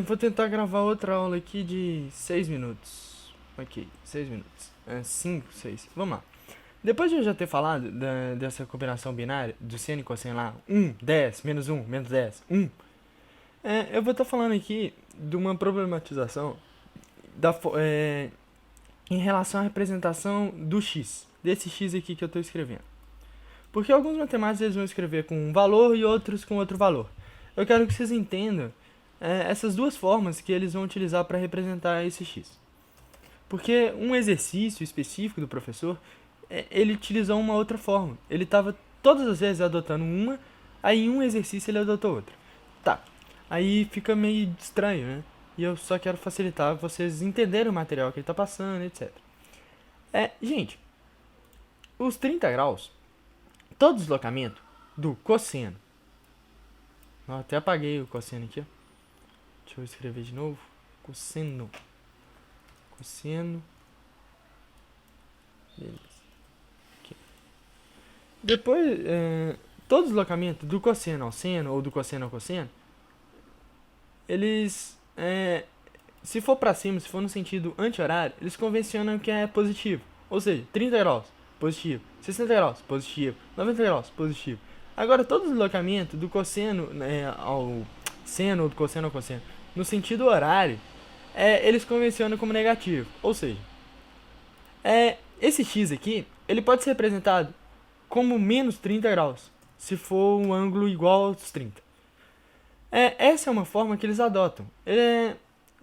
Vou tentar gravar outra aula aqui de 6 minutos. Ok, 6 minutos. 5, 6. Vamos lá. Depois de eu já ter falado dessa combinação binária, do seno e cosseno lá, 1, 10, menos 1, menos 10, 1. Eu vou estar falando aqui de uma problematização em relação à representação do x, desse x aqui que eu estou escrevendo. Porque alguns matemáticos eles vão escrever com um valor e outros com outro valor. Eu quero que vocês entendam essas duas formas que eles vão utilizar para representar esse x. Porque um exercício específico do professor, ele utilizou uma outra forma. Ele estava todas as vezes adotando uma, aí em um exercício ele adotou outra. Tá, aí fica meio estranho, né? E eu só quero facilitar vocês entenderem o material que ele está passando, etc. Gente, os 30 graus, todo deslocamento do cosseno. Eu até apaguei o cosseno aqui, ó. Deixa eu escrever de novo. Cosseno. Cosseno. Beleza. Aqui. Depois, todo deslocamento do cosseno ao seno ou do cosseno ao cosseno, eles, se for pra cima, se for no sentido anti-horário, eles convencionam que é positivo. Ou seja, 30 graus, positivo. 60 graus, positivo. 90 graus, positivo. Agora, todo deslocamento do cosseno ao seno ou do cosseno ao cosseno, no sentido horário, eles convencionam como negativo. Ou seja, esse x aqui, ele pode ser representado como menos 30 graus, se for um ângulo igual aos 30. Essa é uma forma que eles adotam.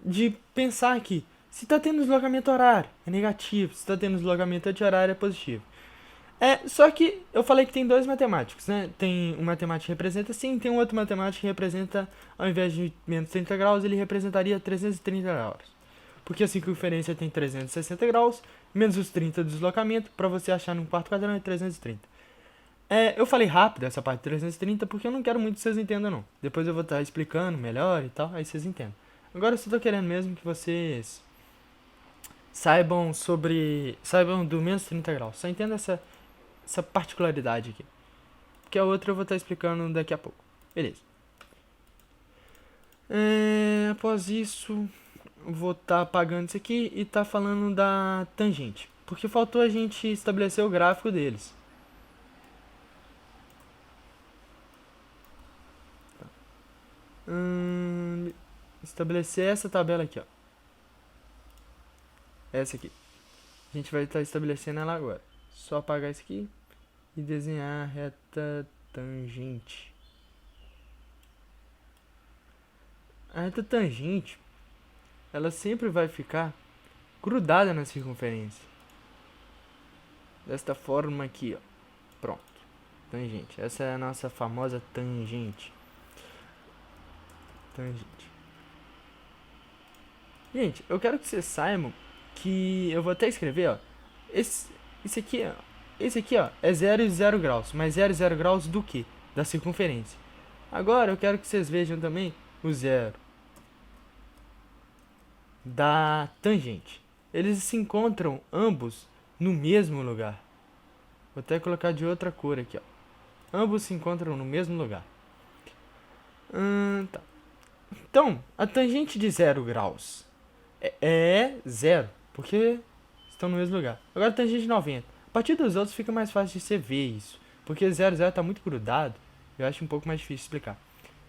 De pensar que se está tendo deslocamento horário, é negativo. Se está tendo deslocamento anti-horário, é positivo. Só que eu falei que tem dois matemáticos, né? Tem um matemático que representa assim, tem um outro matemático que representa, ao invés de menos 30 graus, ele representaria 330 graus. Porque a circunferência tem 360 graus, menos os 30 do deslocamento, para você achar num quarto quadrado é 330. Eu falei rápido essa parte de 330 porque eu não quero muito que vocês entendam, não. Depois eu vou estar explicando melhor e tal, aí vocês entendem. Agora eu só tô querendo mesmo que vocês saibam do menos 30 graus. Só entenda essa particularidade aqui. Porque a outra eu vou estar explicando daqui a pouco. Beleza. Após isso, vou estar apagando isso aqui e estar falando da tangente. Porque faltou a gente estabelecer o gráfico deles. Estabelecer essa tabela aqui, ó. Essa aqui. A gente vai estar estabelecendo ela agora. Só apagar isso aqui e desenhar a reta tangente. A reta tangente, ela sempre vai ficar grudada na circunferência. Desta forma aqui, ó. Pronto. Tangente. Essa é a nossa famosa tangente. Tangente. Gente, eu quero que vocês saibam que eu vou até escrever, ó. Esse aqui, ó, é 0 e 0 graus. Mas 0 e 0 graus do que? Da circunferência. Agora eu quero que vocês vejam também o zero da tangente. Eles se encontram ambos no mesmo lugar. Vou até colocar de outra cor aqui, ó. Ambos se encontram no mesmo lugar. Tá. Então, a tangente de 0 graus é 0, porque estão no mesmo lugar. Agora a tangente de 90. A partir dos outros fica mais fácil de você ver isso, porque 0, 0 está muito grudado, eu acho um pouco mais difícil de explicar.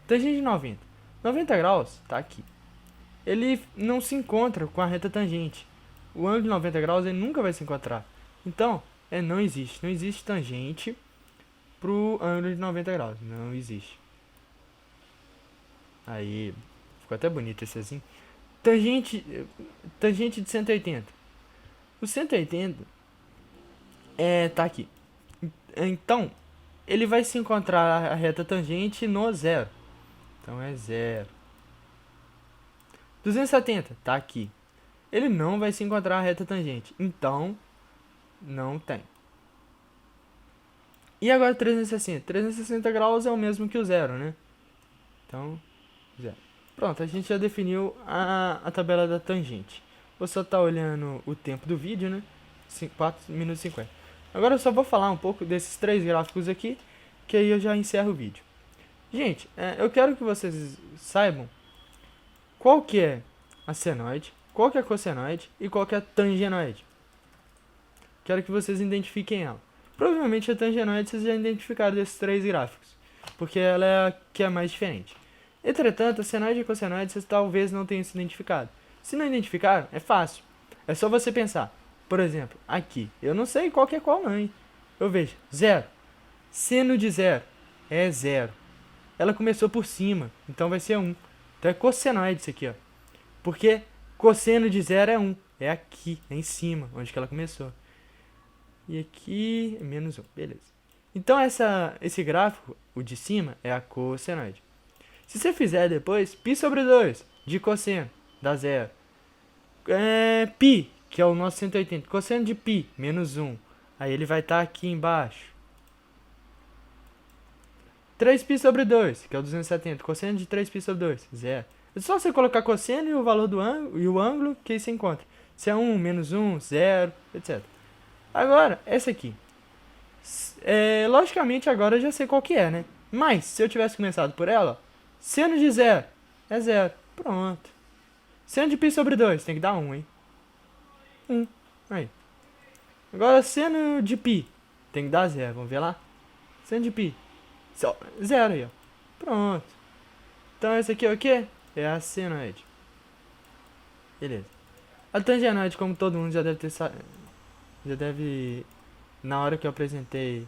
Tangente de 90. 90 graus tá aqui. Ele não se encontra com a reta tangente. O ângulo de 90 graus ele nunca vai se encontrar. Então, não existe. Não existe tangente pro ângulo de 90 graus. Não existe. Aí, ficou até bonito esse assim. Tangente de 180. O 180 tá aqui. Então, ele vai se encontrar a reta tangente no zero. Então é 0. 270 tá aqui. Ele não vai se encontrar a reta tangente. Então, não tem. E agora 360. 360 graus é o mesmo que o zero, né? Então, 0. Pronto, a gente já definiu a tabela da tangente. Vou só estar olhando o tempo do vídeo, né? 4 minutos e 50. Agora eu só vou falar um pouco desses 3 gráficos aqui, que aí eu já encerro o vídeo. Gente, eu quero que vocês saibam qual que é a senoide, qual que é a cossenoide e qual que é a tangenoide. Quero que vocês identifiquem ela. Provavelmente a tangenoide vocês já identificaram desses 3 gráficos, porque ela é a que é mais diferente. Entretanto, a senoide e a cossenoide vocês talvez não tenham se identificado. Se não identificaram, é fácil. É só você pensar. Por exemplo, aqui. Eu não sei qual que é qual não, hein? Eu vejo. 0. Seno de 0 é 0. Ela começou por cima, então vai ser 1. Então é cossenoide isso aqui, ó. Porque cosseno de 0 é 1. É aqui, é em cima, onde que ela começou. E aqui é menos 1, beleza. Então esse gráfico, o de cima, é a cossenoide. Se você fizer depois, π sobre 2 de cosseno, dá 0. Π, que é o nosso 180. Cosseno de π, menos 1. Aí ele vai estar aqui embaixo. 3π sobre 2, que é o 270. Cosseno de 3π sobre 2, 0. É só você colocar cosseno e o valor do ângulo, e o ângulo que aí você encontra. Se é 1, menos 1, 0, etc. Agora, essa aqui. Logicamente agora eu já sei qual que é, né? Mas, se eu tivesse começado por ela, ó, seno de 0 é 0. Pronto. Seno de π sobre 2 tem que dar 1, hein? 1. Aí. Agora, seno de π tem que dar 0. Vamos ver lá? Seno de π. 0 aí, ó. Pronto. Então, esse aqui é o quê? É a senoide. Beleza. A tangenoide, como todo mundo já deve ter já deve, na hora que eu apresentei,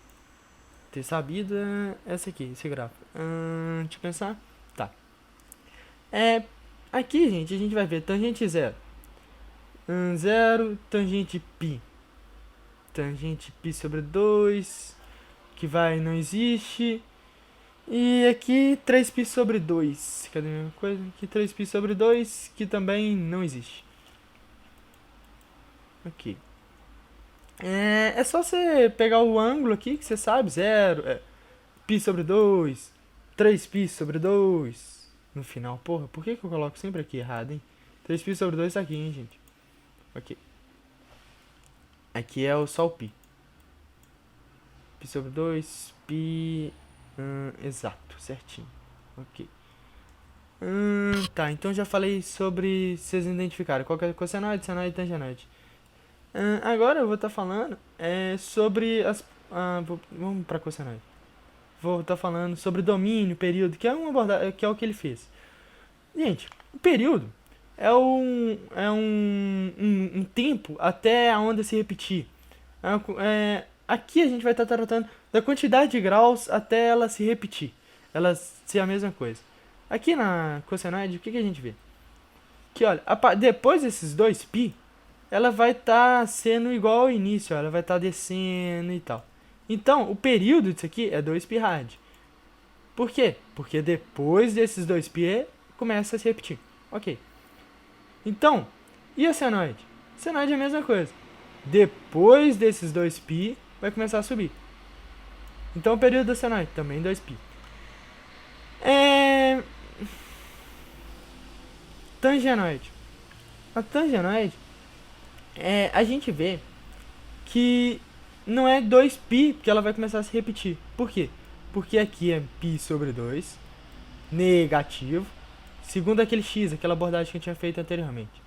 ter sabido, é essa aqui, esse gráfico. Deixa eu pensar. Tá. Aqui, gente, a gente vai ver tangente 0. 0, tangente π. Tangente π sobre 2, que não existe. E aqui 3π sobre 2. Cadê a mesma coisa? Aqui 3π sobre 2, que também não existe. Aqui. É só você pegar o ângulo aqui, que você sabe, 0, π sobre 2, 3π sobre 2. No final, porra, por que eu coloco sempre aqui errado, hein? 3π sobre 2 tá aqui, hein, gente? Ok. Aqui é só o π. Π sobre 2, π... exato, certinho. Ok. Tá, então já falei sobre, vocês identificaram qual que é cossenoide, senoide e tangenoide. Agora eu vou estar falando sobre vamos para cossenoide. Vou estar falando sobre domínio, período, que é uma abordagem, que é o que ele fez. Gente, o período é um tempo até a onda se repetir. Aqui a gente vai estar tratando da quantidade de graus até ela se repetir. Ela ser a mesma coisa. Aqui na cossenoide, o que a gente vê? Que olha, depois desses 2π, ela vai estar sendo igual ao início, ó, ela vai estar descendo e tal. Então, o período disso aqui é 2π rad. Por quê? Porque depois desses 2π começa a se repetir. Ok. Então, e a senoide? A senoide é a mesma coisa. Depois desses 2π vai começar a subir. Então, o período da senoide também 2π. Tangenoide. A tangenoide, a gente vê que não é 2π, porque ela vai começar a se repetir. Por quê? Porque aqui é π sobre 2, negativo, segundo aquele x, aquela abordagem que eu tinha feito anteriormente.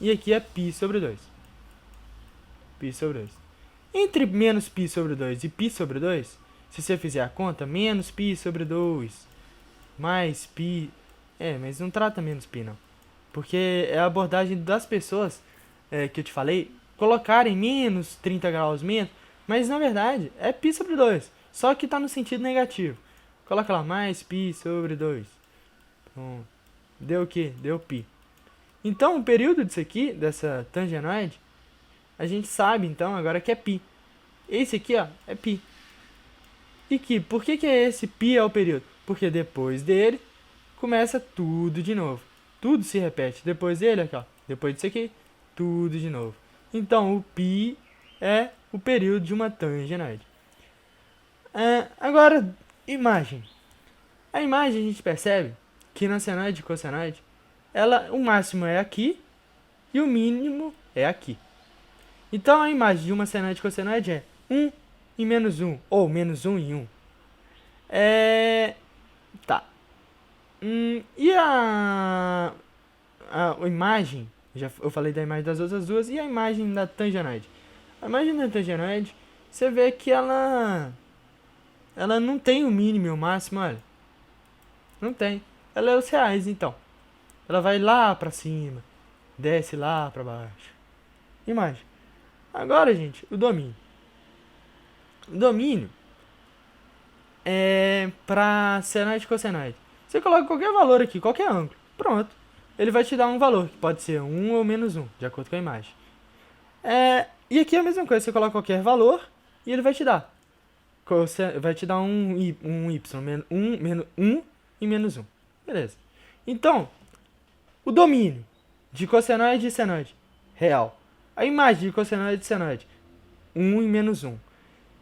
E aqui é π sobre 2. π sobre 2. Entre menos π sobre 2 e π sobre 2, se você fizer a conta, menos π sobre 2, mais π... mas não trata menos π, não. Porque é a abordagem das pessoas, que eu te falei, colocarem menos 30 graus, menos, mas na verdade é π sobre 2, só que está no sentido negativo. Coloca lá, mais π sobre 2. Pronto. Deu o quê? Deu π. Então o período disso aqui, dessa tangenoide, a gente sabe então agora que é π. Esse aqui, ó, é π. E que, por que esse π é o período? Porque depois dele começa tudo de novo. Tudo se repete. Depois dele, aqui, ó, depois disso aqui, tudo de novo. Então o π é o período de uma tangenoide. Agora, imagem. A imagem a gente percebe que na senoide e cossenoide, o máximo é aqui e o mínimo é aqui. Então a imagem de uma senoide e cossenoide é 1 e menos 1, ou menos 1 e 1. Tá. E a imagem, eu falei da imagem das outras duas, e a imagem da tangenoide. A imagem da tangenoide, você vê que ela não tem o mínimo e o máximo, olha. Não tem. Ela é os reais, então. Ela vai lá pra cima, desce lá pra baixo. Imagem. Agora, gente, o domínio. O domínio é pra senoide e cossenoide. Você coloca qualquer valor aqui, qualquer ângulo. Pronto. Ele vai te dar um valor, que pode ser 1 ou menos 1, de acordo com a imagem. E aqui é a mesma coisa, você coloca qualquer valor e ele vai te dar. Vai te dar um y, menos 1 e menos 1. Beleza. Então, o domínio de cossenoide e senoide, real. A imagem de cossenoide e senoide, 1 e menos 1.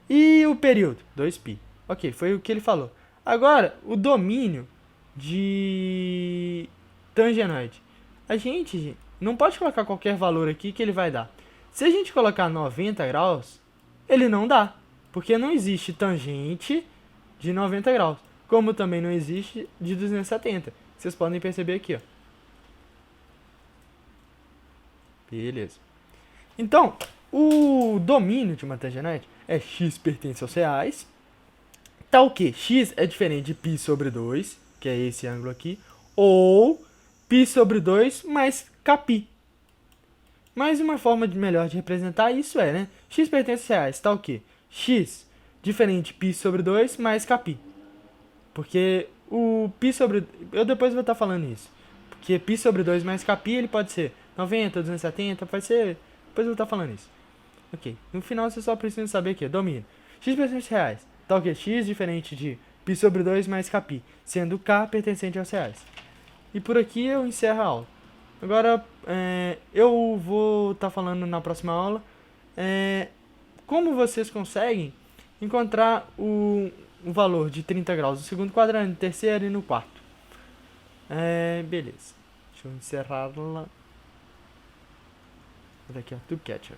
E o período, 2π. Ok, foi o que ele falou. Agora, o domínio de tangenoide. A gente não pode colocar qualquer valor aqui que ele vai dar. Se a gente colocar 90 graus, ele não dá. Porque não existe tangente de 90 graus. Como também não existe de 270. Vocês podem perceber aqui, ó. Beleza. Então, o domínio de uma tangenoide é x pertence aos reais. Tal que x é diferente de π sobre 2, que é esse ângulo aqui, ou π sobre 2 mais kπ. Mais uma forma melhor de representar isso é, né? X pertence aos reais, tal que x diferente de π sobre 2 mais kπ. Porque o π sobre... Eu depois vou estar falando isso. Porque π sobre 2 mais kπ, ele pode ser 90, 270, pode ser... Depois eu vou estar falando isso. Ok. No final, você só precisa saber que domínio. X pertence aos reais. Tal que x diferente de π sobre 2 mais kπ, sendo k pertencente aos reais. E por aqui eu encerro a aula. Agora, eu vou estar falando na próxima aula como vocês conseguem encontrar o valor de 30 graus no segundo quadrante, no terceiro e no quarto. Beleza. Deixa eu encerrar lá. Daqui, ó, Tube Catcher.